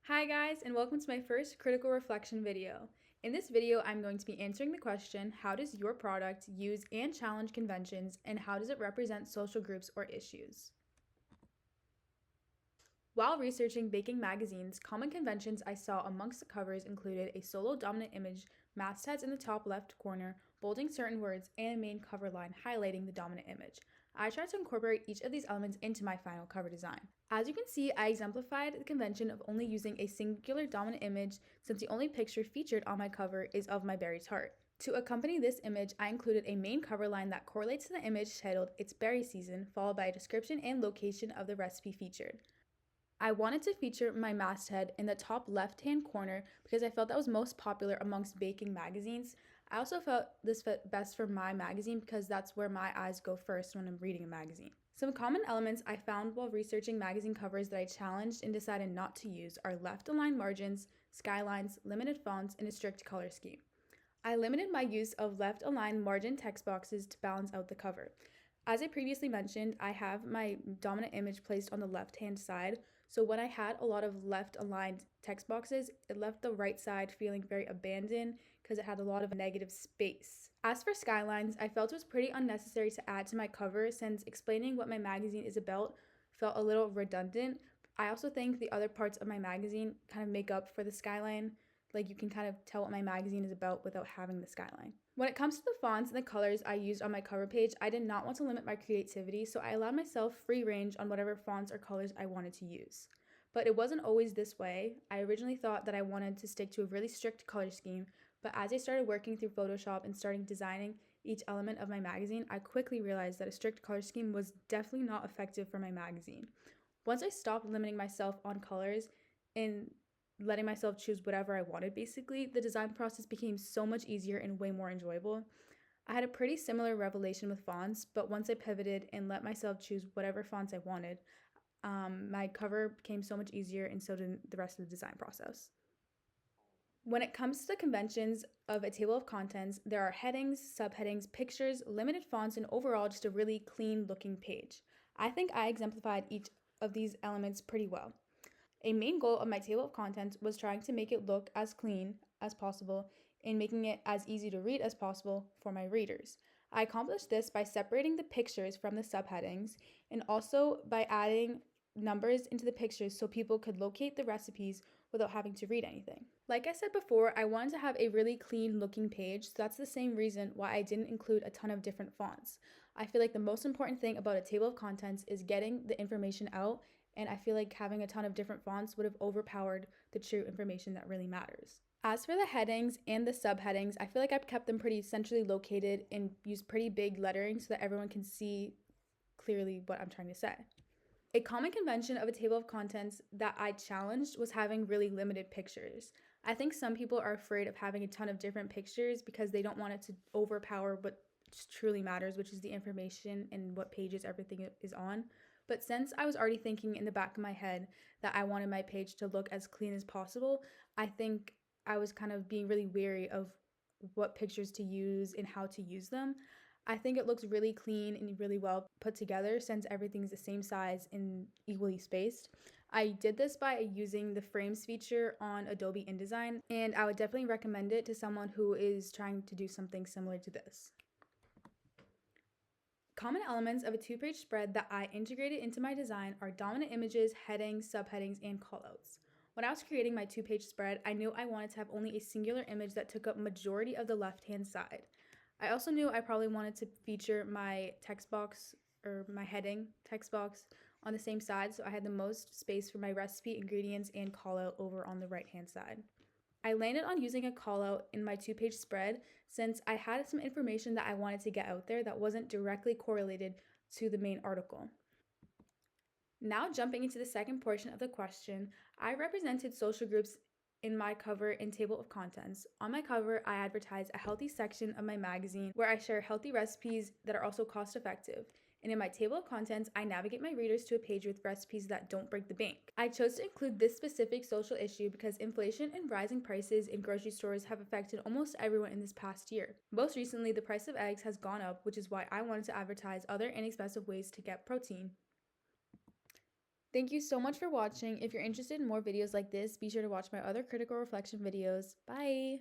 Hi guys, and welcome to my first critical reflection video. In this video, I'm going to be answering the question, how does your product use and challenge conventions, and how does it represent social groups or issues? While researching baking magazines, common conventions I saw amongst the covers included a solo dominant image, mastheads in the top left corner, bolding certain words, and a main cover line highlighting the dominant image. I tried to incorporate each of these elements into my final cover design. As you can see, I exemplified the convention of only using a singular dominant image since the only picture featured on my cover is of my berry tart. To accompany this image, I included a main cover line that correlates to the image titled It's Berry Season, followed by a description and location of the recipe featured. I wanted to feature my masthead in the top left-hand corner because I felt that was most popular amongst baking magazines. I also felt this fit best for my magazine because that's where my eyes go first when I'm reading a magazine. Some common elements I found while researching magazine covers that I challenged and decided not to use are left-aligned margins, skylines, limited fonts, and a strict color scheme. I limited my use of left-aligned margin text boxes to balance out the cover. As I previously mentioned, I have my dominant image placed on the left-hand side, so when I had a lot of left-aligned text boxes, it left the right side feeling very abandoned because it had a lot of negative space. As for skylines, I felt it was pretty unnecessary to add to my cover since explaining what my magazine is about felt a little redundant. I also think the other parts of my magazine kind of make up for the skyline. Like, you can kind of tell what my magazine is about without having the skyline. When it comes to the fonts and the colors I used on my cover page, I did not want to limit my creativity, so I allowed myself free range on whatever fonts or colors I wanted to use. But it wasn't always this way. I originally thought that I wanted to stick to a really strict color scheme, but as I started working through Photoshop and starting designing each element of my magazine, I quickly realized that a strict color scheme was definitely not effective for my magazine. Once I stopped limiting myself on colors and letting myself choose whatever I wanted, basically, the design process became so much easier and way more enjoyable. I had a pretty similar revelation with fonts, but once I pivoted and let myself choose whatever fonts I wanted, my cover became so much easier, and so did the rest of the design process. When it comes to the conventions of a table of contents, there are headings, subheadings, pictures, limited fonts, and overall just a really clean looking page. I think I exemplified each of these elements pretty well. A main goal of my table of contents was trying to make it look as clean as possible and making it as easy to read as possible for my readers. I accomplished this by separating the pictures from the subheadings and also by adding numbers into the pictures so people could locate the recipes without having to read anything. Like I said before, I wanted to have a really clean looking page, so that's the same reason why I didn't include a ton of different fonts. I feel like the most important thing about a table of contents is getting the information out, and I feel like having a ton of different fonts would have overpowered the true information that really matters. As for the headings and the subheadings, I feel like I've kept them pretty centrally located and used pretty big lettering so that everyone can see clearly what I'm trying to say. A common convention of a table of contents that I challenged was having really limited pictures. I think some people are afraid of having a ton of different pictures because they don't want it to overpower what truly matters, which is the information and what pages everything is on. But since I was already thinking in the back of my head that I wanted my page to look as clean as possible, I think I was kind of being really wary of what pictures to use and how to use them. I think it looks really clean and really well put together since everything's the same size and equally spaced. I did this by using the frames feature on Adobe InDesign, and I would definitely recommend it to someone who is trying to do something similar to this. Common elements of a two-page spread that I integrated into my design are dominant images, headings, subheadings, and callouts. When I was creating my two-page spread, I knew I wanted to have only a singular image that took up majority of the left-hand side. I also knew I probably wanted to feature my text box or my heading text box on the same side, so I had the most space for my recipe, ingredients, and callout over on the right-hand side. I landed on using a callout in my two-page spread since I had some information that I wanted to get out there that wasn't directly correlated to the main article. Now jumping into the second portion of the question, I represented social groups in my cover and table of contents. On my cover, I advertise a healthy section of my magazine where I share healthy recipes that are also cost effective. And in my table of contents, I navigate my readers to a page with recipes that don't break the bank. I chose to include this specific social issue because inflation and rising prices in grocery stores have affected almost everyone in this past year. Most recently, the price of eggs has gone up, which is why I wanted to advertise other inexpensive ways to get protein. Thank you so much for watching. If you're interested in more videos like this, be sure to watch my other critical reflection videos. Bye!